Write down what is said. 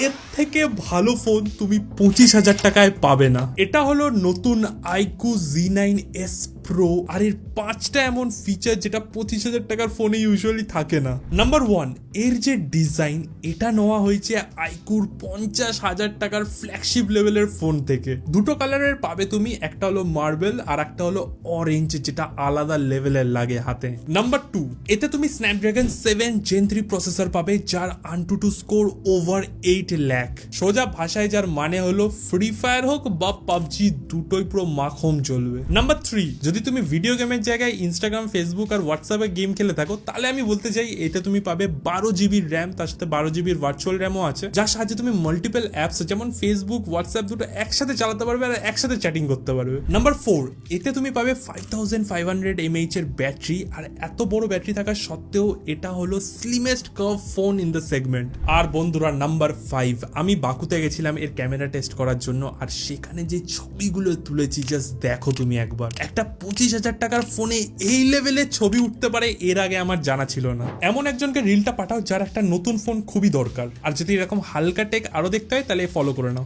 এর থেকে ভালো ফোন তুমি 25,000 টাকায় পাবে না। এটা হলো নতুন আইকু Z9s Pro, আর এর 5টা এমন ফিচার যেটা 25,000 টাকার ফোনে ইউজুয়ালি থাকে না। নাম্বার 1, এর যে ডিজাইন, এটা নেওয়া হয়েছে আইকুর 50,000 টাকার ফ্ল্যাগশিপ লেভেলের ফোন থেকে। দুটো কালারের পাবে তুমি, একটা হলো মার্বেল আর একটা হলো অরেঞ্জ, যেটা আলাদা লেভেলের লাগে হাতে। নাম্বার 2, এতে তুমি স্ন্যাপড্রাগন 7 Gen 3 প্রসেসর পাবে, যার AnTuTu স্কোর ওভার 8 লাখ। সোজা ভাষায় যার মানে হলো ফ্রি ফায়ার হোক বা পাবজি, দুটোই পুরো মাখম চলবে। নাম্বার 3, যদি তুমি ভিডিও গেমের জায়গায় ইনস্টাগ্রাম, ফেসবুক আর হোয়াটসঅ্যাপে গেম খেলে থাকো, তাহলে আমি বলতে চাই এতে তুমি পাবে 12 জিবির র্যাম, তার সাথে 12 জিবির ভার্চুয়াল র্যামও আছে, যার সাহায্যে তুমি মাল্টিপল অ্যাপস যেমন ফেসবুক, হোয়াটসঅ্যাপ দুটো একসাথে চালাতে পারবে আর একসাথে চ্যাটিং করতে পারবে। নাম্বার 4, এতে তুমি পাবে 5500 mAh এর ব্যাটারি, আর এত বড় ব্যাটারি থাকা সত্ত্বেও এটা হলো slimmest curve phone in the segment. আর বন্ধুরা, নাম্বার 5, আমি বাকুতে গেছিলাম এর ক্যামেরা টেস্ট করার জন্য, আর সেখানে যে ছবিগুলো তুলেছি জাস্ট দেখো তুমি একবার। একটা 25,000 টাকার ফোনে এই লেভেলের ছবি উঠতে পারে এর আগে আমার জানা ছিল না। এমন একজনকে রিলটা পাঠাও যার একটা নতুন ফোন খুবই দরকার, আর যদি এরকম হালকা টেক আরো দেখতে হয় তাহলে ফলো করে নাও।